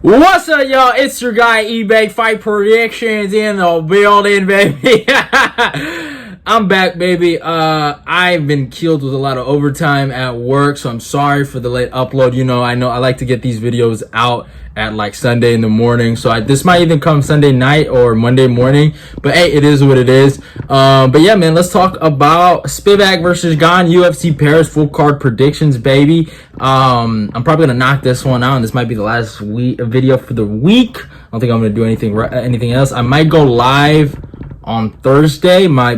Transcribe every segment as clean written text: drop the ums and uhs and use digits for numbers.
What's up, y'all? It's your guy, eBay Fight Predictions in the building, baby. I'm back, baby. I've been killed with a lot of overtime at work, so I'm sorry for the late upload. You know I like to get these videos out at like Sunday in the morning, so this might even come Sunday night or Monday morning, but hey, it is what it is. But yeah, man, let's talk about Spivac versus Gane UFC Paris full card predictions, baby. I'm probably gonna knock this one out, and this might be the last video for the week. I don't think I'm gonna do anything else. I might go live on Thursday. Might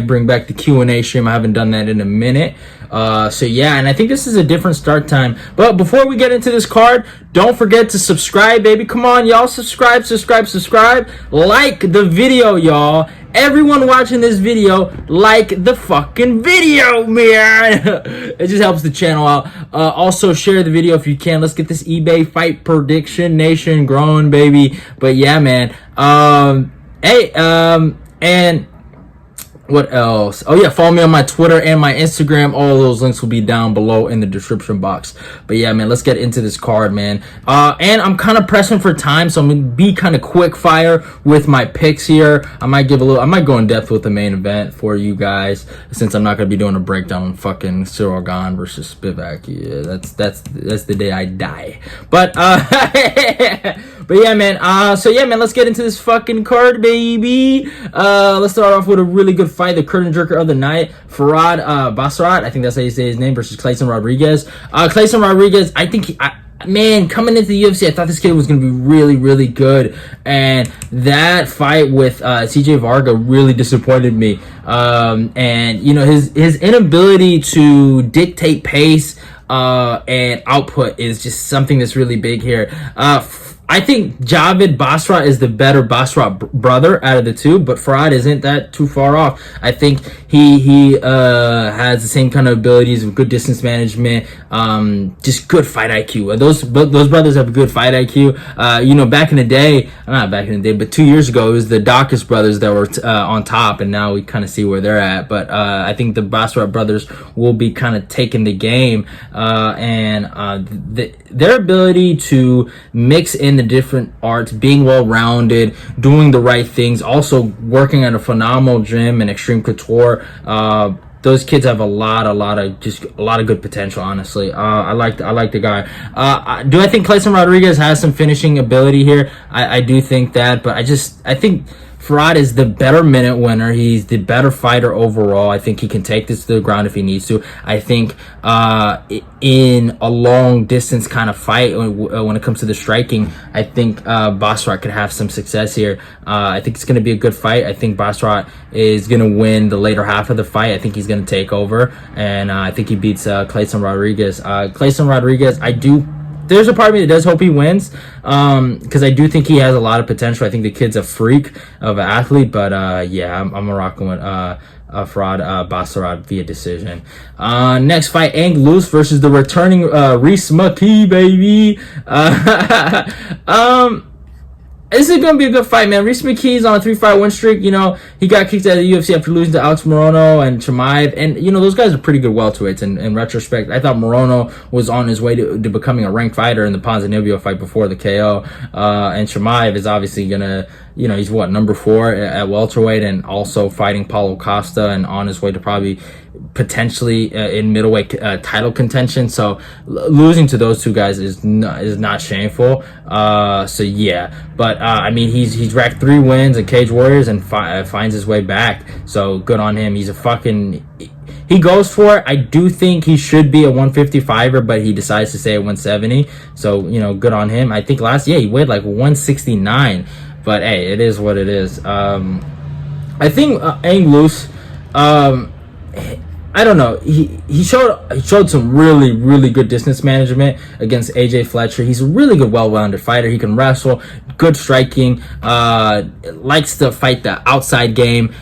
bring back the Q&A stream. I haven't done that in a minute. So yeah, and I think this is a different start time. But before we get into this card, don't forget to subscribe, baby. Come on, y'all, subscribe. Like the video, y'all. Everyone watching this video, like the fucking video, man. It just helps the channel out. Also, share the video if you can. Let's get this eBay Fight Prediction Nation growing, baby. But yeah, man. And what else? Oh yeah, follow me on my Twitter and my Instagram. All those links will be down below in the description box. But yeah, man, let's get into this card, man. And I'm kind of pressing for time, so I'm gonna be kind of quick fire with my picks here. I might go in depth with the main event for you guys, since I'm not gonna be doing a breakdown on fucking Ciryl Gane versus Spivac. Yeah, that's the day I die. But but yeah, man. So yeah, man, let's get into this fucking card, baby. Let's start off with a really good fight, the curtain jerker of the night, Fiorot Basharat, I think that's how you say his name, versus Clayton Rodriguez. Clayton Rodriguez, I think man, coming into the UFC, I thought this kid was going to be really, really good. And that fight with CJ Varga really disappointed me. And, you know, his inability to dictate pace and output is just something that's really big here. I think Javid Basharat is the better Basharat brother out of the two, but Fiorot isn't that too far off. I think he has the same kind of abilities of good distance management, just good fight IQ. Those brothers have good fight IQ. You know, back in the day, not back in the day, but 2 years ago, it was the Dawkins brothers that were on top, and now we kind of see where they're at. But I think the Basharat brothers will be kind of taking the game, and their ability to mix in the different arts, being well-rounded, doing the right things, also working at a phenomenal gym and extreme couture. Those kids have a lot of good potential, honestly. I like the guy. Do I think Clayton Rodriguez has some finishing ability here? I do think that, but I think Fiorot is the better minute winner. He's the better fighter overall. I think he can take this to the ground if he needs to. I think in a long distance kind of fight, when it comes to the striking, I think Basharat could have some success here. I think it's going to be a good fight. I think Basharat is going to win the later half of the fight. I think he's going to take over, and I think he beats Clayton Rodriguez. Clayton Rodriguez, there's a part of me that does hope he wins, because I do think he has a lot of potential. I think the kid's a freak of an athlete, but yeah, I'm rocking with Fiorot Basharat via decision. Next fight, Almeida versus the returning Rhys McKee, baby. This is going to be a good fight, man. Rhys McKee's on a 3-fight win streak. You know, he got kicked out of the UFC after losing to Alex Morono and Chimaev. And, you know, those guys are pretty good welterweights in retrospect. I thought Morono was on his way to becoming a ranked fighter in the Ponzinibbio fight before the KO. And Chimaev is obviously going to, you know, he's what, number 4 at welterweight, and also fighting Paulo Costa and on his way to probably potentially in middleweight title contention. So losing to those two guys is not shameful. So yeah, but I mean, he's racked 3 wins in Cage Warriors and finds his way back. So good on him. He goes for it. I do think he should be a 155er, but he decides to stay at 170. So, you know, good on him. I think last year he weighed like 169. But hey, it is what it is. I think Almeida, I don't know. He showed some really good distance management against AJ Fletcher. He's a really good, well-rounded fighter. He can wrestle, good striking, likes to fight the outside game.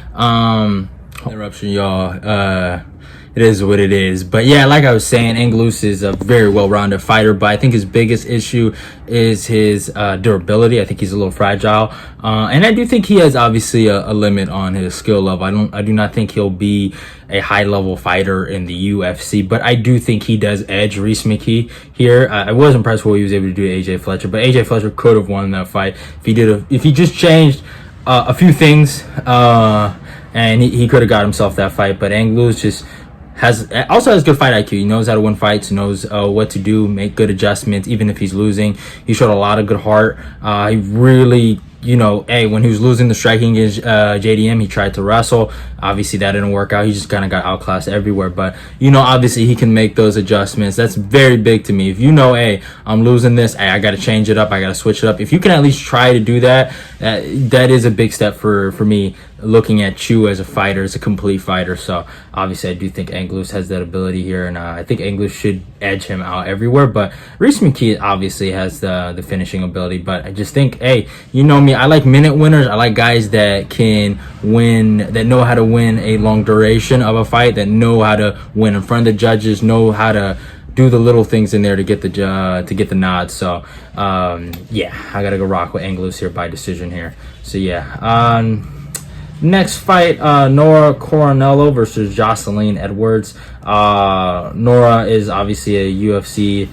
Interruption, y'all. it is what it is. But yeah, like I was saying, Angelus is a very well-rounded fighter, but I think his biggest issue is his durability. I think he's a little fragile, and I do think he has obviously a limit on his skill level. I do not think he'll be a high-level fighter in the UFC, but I do think he does edge Reese McKee here. I was impressed with what he was able to do to AJ Fletcher, but AJ Fletcher could have won that fight if he just changed a few things, and he could have got himself that fight. But Angelus just also has good fight IQ. He knows how to win fights, knows what to do, make good adjustments, even if he's losing. He showed a lot of good heart. He really, when he was losing the striking against JDM, he tried to wrestle. Obviously, that didn't work out. He just kind of got outclassed everywhere. But, obviously, he can make those adjustments. That's very big to me. If hey, I'm losing this, hey, I got to change it up. I got to switch it up. If you can at least try to do that, that is a big step for me, looking at Chu as a fighter, as a complete fighter. So, obviously, I do think Angelus has that ability here. And I think Angelus should edge him out everywhere. But Reese McKee obviously has the finishing ability. But I just think, hey, me, I like minute winners. I like guys that can win, that know how to win a long duration of a fight, that know how to win in front of the judges, know how to do the little things in there to get the nod. So yeah, I gotta go rock with Angelus here by decision here. So yeah, next fight, Nora Cornolle versus Jocelyn Edwards. Nora is obviously a UFC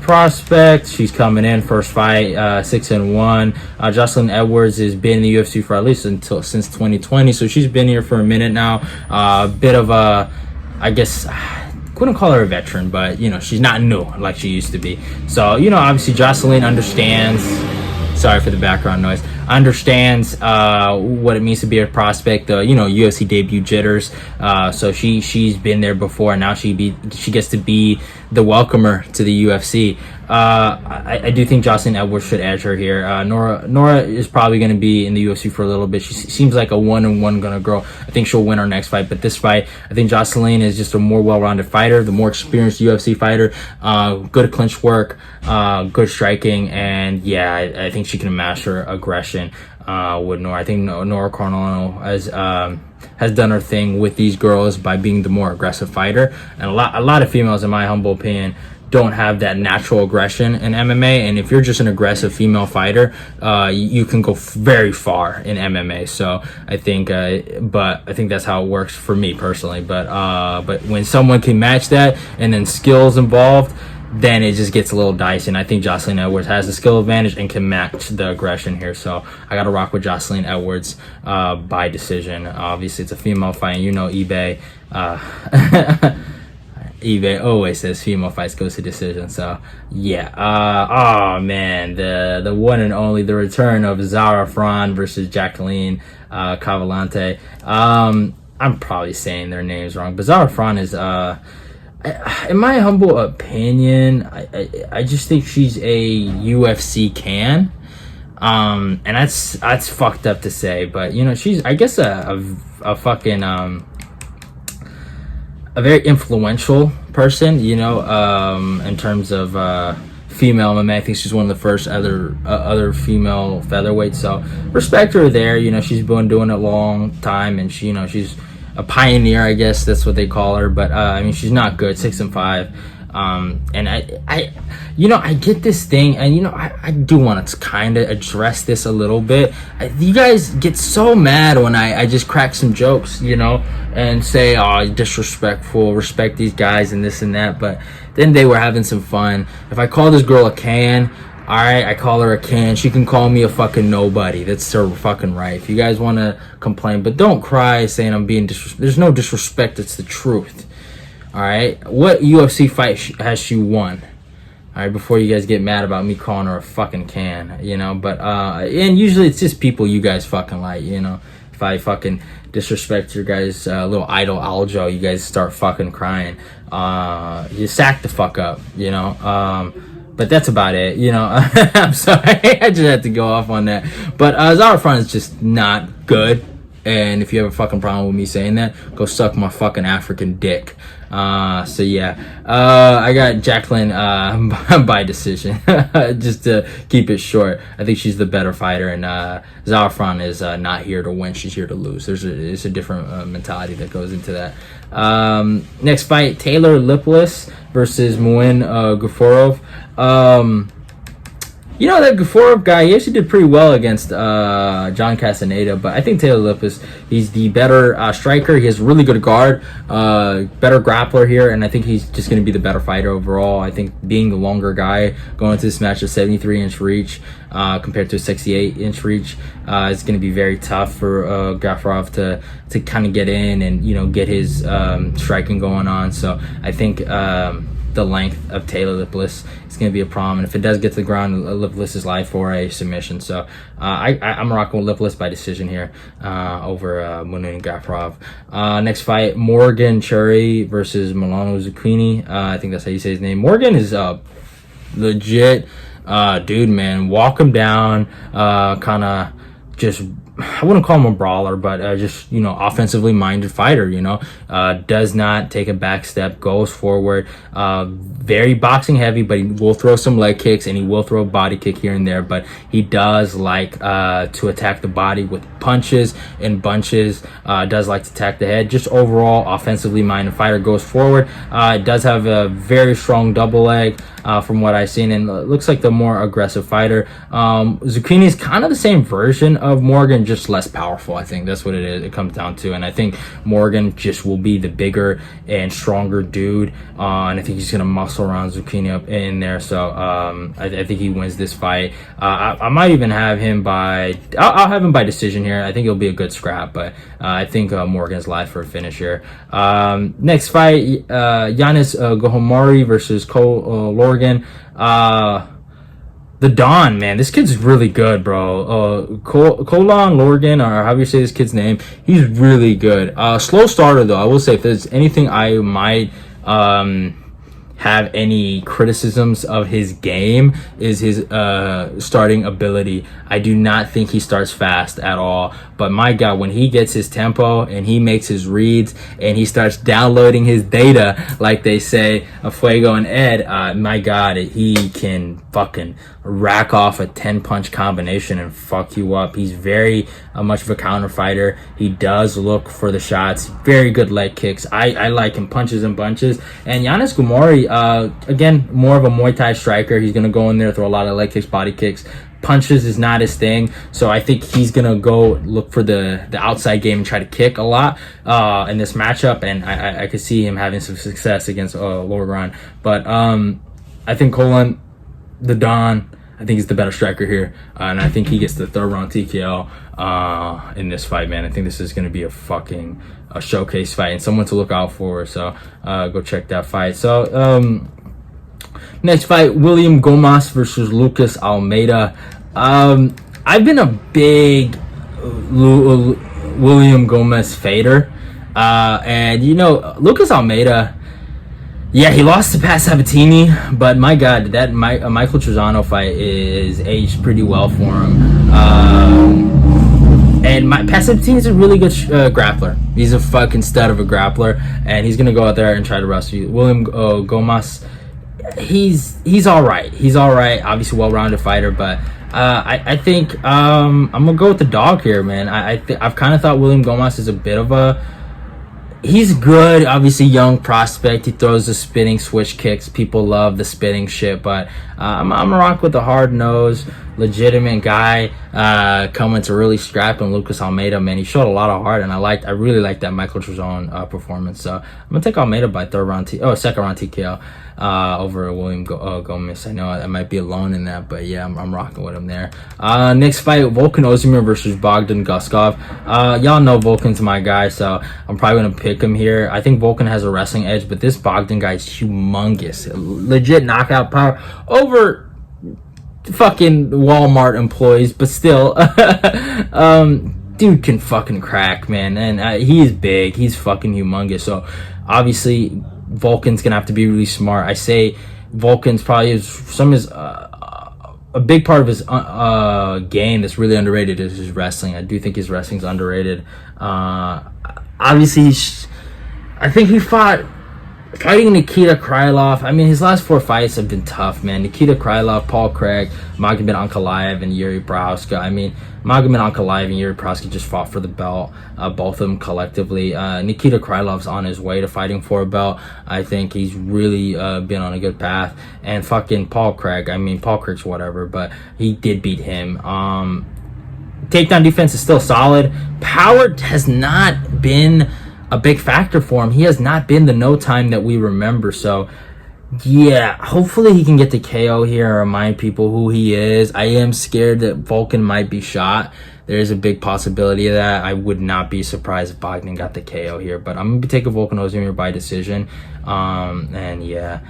prospect. She's coming in first fight, 6-1. Jocelyn Edwards has been in the UFC for at least since 2020, so she's been here for a minute now. Bit of a, I guess, couldn't call her a veteran, but she's not new like she used to be. So obviously Jocelyn understands. Sorry for the background noise. Understands what it means to be a prospect. UFC debut jitters. So she's been there before, and now she gets to be the welcomer to the UFC. I do think Jocelyn Edwards should edge her here. Nora is probably going to be in the UFC for a little bit. She seems like a 1-1 gonna girl. I think she'll win her next fight, but this fight, I think Jocelyn is just a more well-rounded fighter, the more experienced UFC fighter. Good clinch work, good striking, and yeah, I think she can master aggression with Nora. I think Nora Cornolle has done her thing with these girls by being the more aggressive fighter, and a lot of females, in my humble opinion, don't have that natural aggression in MMA. And if you're just an aggressive female fighter, you can go very far in MMA. So I think, but I think that's how it works for me personally. But when someone can match that and then skills involved, then it just gets a little dicey. And I think Jocelyn Edwards has the skill advantage and can match the aggression here. So I got to rock with Jocelyn Edwards by decision. Obviously, it's a female fight. eBay. eBay always says female fights goes to decision. So yeah. Oh man, the one and only, the return of Zarah versus Jacqueline Cavalcanti. I'm probably saying their names wrong, but Zarah is in my humble opinion, I just think she's a UFC can. And that's fucked up to say, but she's, I guess, a fucking a very influential person, in terms of female MMA. I think she's one of the first other female featherweights. So respect her there. She's been doing it a long time, and she's a pioneer, I guess that's what they call her. But I mean, she's not good, 6-5. And I get this thing, and I do want to kind of address this a little bit. You guys get so mad when I just crack some jokes, and say, oh, disrespectful, respect these guys and this and that. But then they were having some fun. If I call this girl a can, all right, I call her a can. She can call me a fucking nobody. That's her fucking right. If you guys want to complain, but don't cry saying I'm being disrespectful. There's no disrespect. It's the truth. All right, what UFC fight has she won? All right, before you guys get mad about me calling her a fucking can, But and usually it's just people you guys fucking like, If I fucking disrespect your guys' little idol Aljo, you guys start fucking crying. You sack the fuck up, But that's about it, I'm sorry, I just had to go off on that. But Zarah is just not good. And if you have a fucking problem with me saying that, go suck my fucking African dick. So yeah, I got Jacqueline by decision. Just to keep it short, I think she's the better fighter, and Zarah is not here to win, she's here to lose. It's a different mentality that goes into that. Next fight, Taylor Lapilus versus Muin Gafurov. You know, that Gafurov guy, he actually did pretty well against John Castaneda, but I think Taylor Lapilus, he's the better striker. He has really good guard, better grappler here, and I think he's just going to be the better fighter overall. I think being the longer guy going into this match, a 73-inch reach compared to a 68-inch reach, is going to be very tough for Gafurov to kind of get in and, you know, get his striking going on. So I think the length of Taylor Lapilus is going to be a problem, and if it does get to the ground, Lapilus is live for a submission. So I'm rocking with Lapilus by decision here over Muin and Gafurov. Next fight, Morgan Cherry versus Manolo Zecchini. I think that's how you say his name. Morgan is legit dude, man. Walk him down, kind of just, I wouldn't call him a brawler, but just, you know, offensively minded fighter, you know, does not take a back step, goes forward, very boxing heavy, but he will throw some leg kicks and he will throw a body kick here and there, but he does like to attack the body with punches and bunches, does like to attack the head. Just overall offensively minded fighter, goes forward, does have a very strong double leg from what I've seen, and looks like the more aggressive fighter. Zecchini is kind of the same version of Morgan, just less powerful. I think that's what it is, it comes down to, and I think Morgan just will be the bigger and stronger dude, and I think he's gonna muscle around Zecchini up in there. So I think he wins this fight. I might even have him by, I'll have him by decision here. I think it'll be a good scrap, but I think Morgan's live for a finish here. Next fight, Yanis Ghemmouri versus Loughran. The Don, man, this kid's really good, bro. Caolan, Loughran, or however you say this kid's name, he's really good. Slow starter though. I will say, if there's anything I might have any criticisms of his game, is his starting ability. I do not think he starts fast at all, but my God, when he gets his tempo and he makes his reads and he starts downloading his data, like they say, Fuego and Ed, my God, he can fucking rack off a 10-punch combination and fuck you up. He's very much of a counter fighter. He does look for the shots, very good leg kicks. I like him, punches and bunches. And Yanis Ghemmouri, again, more of a Muay Thai striker. He's gonna go in there, throw a lot of leg kicks, body kicks. Punches is not his thing, so I think he's gonna go look for the outside game and try to kick a lot in this matchup, and I could see him having some success against Loughran. But I think Caolan, the Don, I think he's the better striker here, and I think he gets the third round TKO in this fight, man. I think this is going to be a showcase fight and someone to look out for, so go check that fight. So next fight, William Gomis versus Lucas Almeida. I've been a big William Gomis fader, and you know, Lucas Almeida, yeah, he lost to Pat Sabatini, but my God, that Michael Trezano fight is aged pretty well for him. And Pat Sabatini's a really good grappler. He's a fucking stud of a grappler, and he's gonna go out there and try to wrestle you. William Gomis, he's all right. He's all right. Obviously, well-rounded fighter, but I think I'm gonna go with the dog here, man. I've kind of thought William Gomis is a bit of a, he's good, obviously young prospect. He throws the spinning switch kicks. People love the spinning shit, but I'm gonna rock with the hard nose, legitimate guy coming to really scrap him. Lucas Almeida, man, he showed a lot of heart, and I really liked that Michael Trezano performance. So I'm gonna take Almeida by second round TKO over William Gomis. I know I might be alone in that, but yeah, I'm rocking with him there. Next fight, Volkan Oezdemir versus Bogdan Guskov. Y'all know Volkan's my guy, so I'm probably gonna pick him here. I think Volkan has a wrestling edge, but this Bogdan guy is humongous, legit knockout power over fucking Walmart employees, but still, dude can fucking crack, man, and he is big. He's fucking humongous. So obviously, Volkan's gonna have to be really smart. I say Volkan's probably some of his a big part of his game that's really underrated is his wrestling. I do think his wrestling's underrated. Obviously, I think he fighting Nikita Krylov. I mean, his last 4 fights have been tough, man. Nikita Krylov, Paul Craig, Magomed Ankalaev, and Yuri Prochazka. I mean, Magomed Ankalaev and Yuri Prochazka just fought for the belt, both of them collectively. Nikita Krylov's on his way to fighting for a belt. I think he's really been on a good path. And fucking Paul Craig, I mean, Paul Craig's whatever, but he did beat him. Takedown defense is still solid. Power has not been a big factor for him. He has not been the no time that we remember. So yeah, hopefully he can get the KO here and remind people who he is. I am scared that Volkan might be shot. There is a big possibility of that. I would not be surprised if Bogdan got the KO here, but I'm gonna be taking Volkan Oezdemir by decision. And yeah,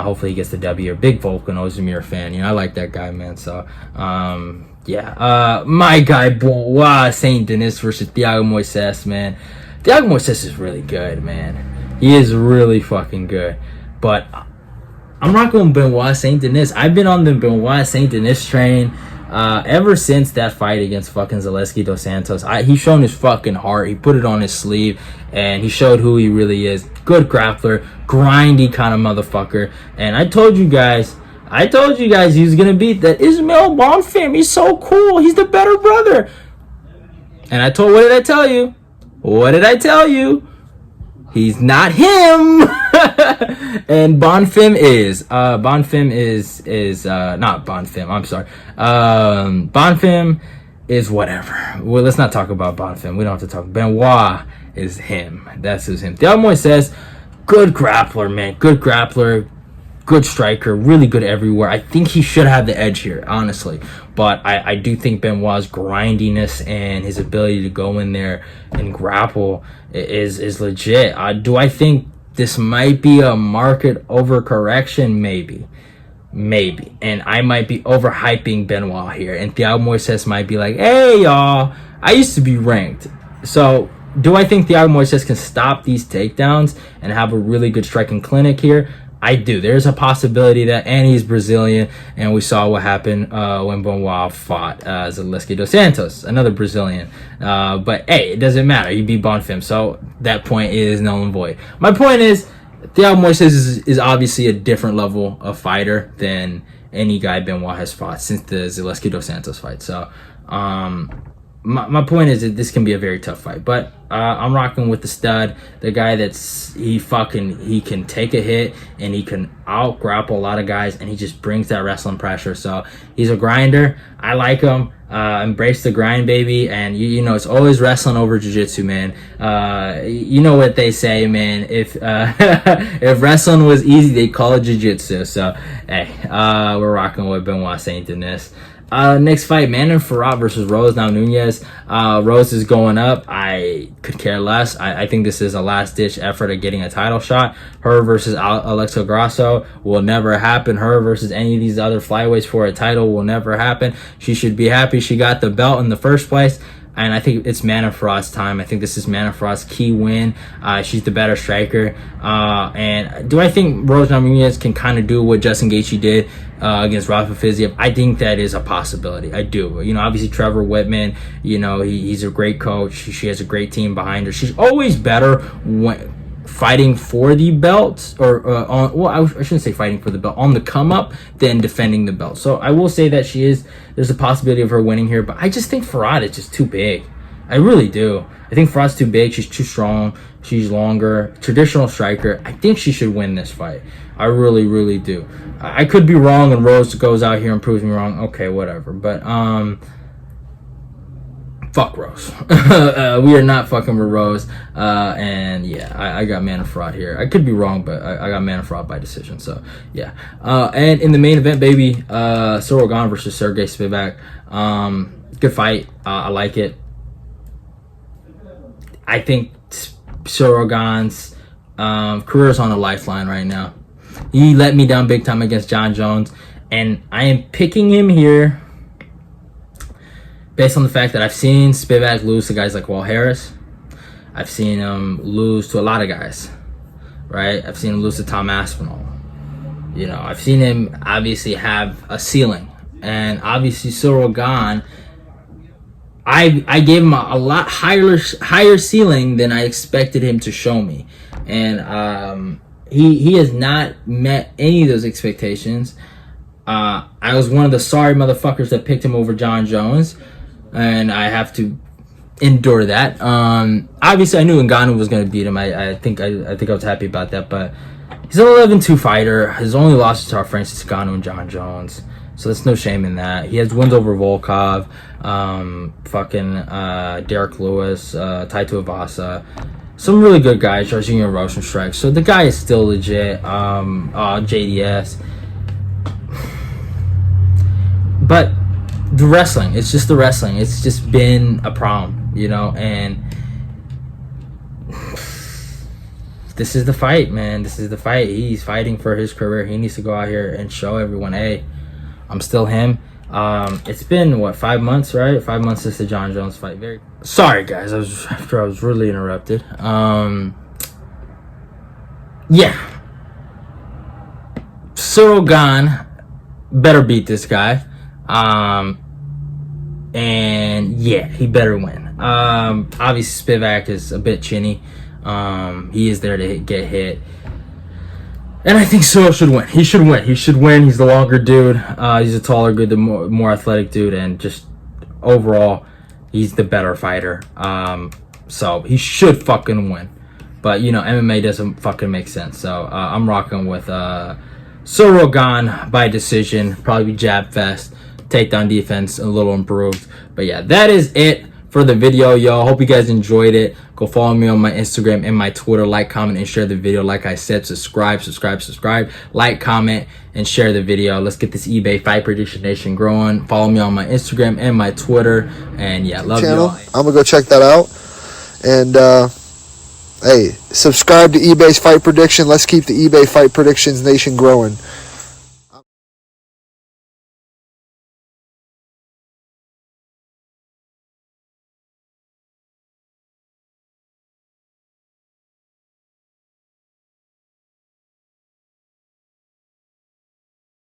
hopefully he gets the W. Big Volkan Oezdemir fan. You know, I like that guy, man. So yeah, my guy Benoit Saint-Denis versus Thiago Moisés, man. Thiago Moisés is really good, man. He is really fucking good. But I'm rocking with Benoit Saint-Denis. I've been on the Benoit Saint-Denis train ever since that fight against fucking Zaleski dos Santos. He's shown his fucking heart. He put it on his sleeve, and he showed who he really is. Good grappler, grindy kind of motherfucker. And I told you guys he was gonna beat that Ismail Bonfim. He's so cool. He's the better brother. And what did I tell you? What did I tell you? He's not him. And Bonfim is. Bonfim is not Bonfim. I'm sorry. Bonfim is whatever. Well, let's not talk about Bonfim. We don't have to talk. Benoit is him. That's who's him. Thiago Moisés, good grappler, man. Good grappler. Good striker, really good everywhere. I think he should have the edge here, honestly. But I do think Benoit's grindiness and his ability to go in there and grapple is legit. Do I think this might be a market overcorrection? Maybe. And I might be overhyping Benoit here. And Thiago Moisés might be like, hey, y'all, I used to be ranked. So do I think Thiago Moisés can stop these takedowns and have a really good striking clinic here? I do. There's a possibility that, and he's Brazilian, and we saw what happened when Benoit fought Zaleski dos Santos, another Brazilian. But hey, it doesn't matter. He beat Bonfim, so that point is null and void. My point is, Thiago Moisés is obviously a different level of fighter than any guy Benoit has fought since the Zaleski dos Santos fight. So, my point is that this can be a very tough fight, but I'm rocking with the stud, the guy he can take a hit and he can out grapple a lot of guys, and he just brings that wrestling pressure. So he's a grinder. I like him. Embrace the grind, baby. And you know, it's always wrestling over jiu-jitsu, man. You know what they say, man. If if wrestling was easy, they'd call it jiu-jitsu. So hey, we're rocking with Benoit Saint-Denis. Next fight, Manon Fiorot versus Rose Namajunas. Rose is going up. I could care less. I think this is a last-ditch effort at getting a title shot. Her versus Alexa Grasso will never happen. Her versus any of these other flyweights for a title will never happen. She should be happy she got the belt in the first place. And I think it's Manon Fiorot's time. I think this is Manon Fiorot's key win. She's the better striker. And do I think Rose Namajunas can kind of do what Justin Gaethje did against Rafa Fiziev? I think that is a possibility. I do. You know, obviously Trevor Whitman, you know, he's a great coach. She has a great team behind her. She's always better when fighting for the belt, or I shouldn't say fighting for the belt, on the come up than defending the belt. So I will say that there's a possibility of her winning here, but I just think Fiorot is just too big. I really do. I think Fiorot's too big. She's too strong. She's longer. Traditional striker. I think she should win this fight. I really, really do. I could be wrong, and Rose goes out here and proves me wrong. Okay, whatever. But fuck Rose. We are not fucking with Rose. And yeah, I got Manon Fiorot here. I could be wrong, but I got Manon Fiorot by decision. So yeah. And in the main event, baby, Ciryl Gane versus Serghei Spivac. Good fight. I like it. I think Ciryl Gane's career is on a lifeline right now. He let me down big time against John Jones, and I am picking him here based on the fact that I've seen Spivac lose to guys like Walt Harris. I've seen him lose to a lot of guys, right? I've seen him lose to Tom Aspinall. You know, I've seen him obviously have a ceiling and obviously Ciryl Gane, I gave him a lot higher ceiling than I expected him to show me, and he has not met any of those expectations. I was one of the sorry motherfuckers that picked him over Jon Jones, and I have to endure that. Obviously, I knew Ngannou was going to beat him. I think I was happy about that, but he's an 11-2 fighter. His only losses to are Francis Ngannou and Jon Jones, so there's no shame in that. He has wins over Volkov, Derek Lewis, Taito Ivasa, some really good guys, Jorginho Rosenstruck. So the guy is still legit. JDS. But the wrestling, it's just the wrestling. It's just been a problem, you know, and this is the fight, man. This is the fight. He's fighting for his career. He needs to go out here and show everyone, hey, I'm still him. It's been, what, 5 months, right? 5 months since the Jon Jones fight. Very sorry, guys. I was really interrupted. Yeah. Ciryl Gane better beat this guy. And yeah, he better win. Obviously Spivac is a bit chinny. He is there to get hit. And I think Ciryl should win. He should win. He should win. He's the longer dude. He's a taller dude, the more athletic dude, and just overall, he's the better fighter. So he should fucking win. But you know, MMA doesn't fucking make sense. So I'm rocking with Ciryl Gane by decision. Probably be jab fest. Takedown defense a little improved. But yeah, that is it for the video, y'all. Hope you guys enjoyed it. Go follow me on my Instagram and my Twitter. Like, comment, and share the video. Like I said, subscribe. Like, comment, and share the video. Let's get this eBay Fight Prediction Nation growing. Follow me on my Instagram and my Twitter. And yeah, love y'all. I'm gonna go check that out. And hey, subscribe to eBay's Fight Prediction. Let's keep the eBay Fight Predictions Nation growing.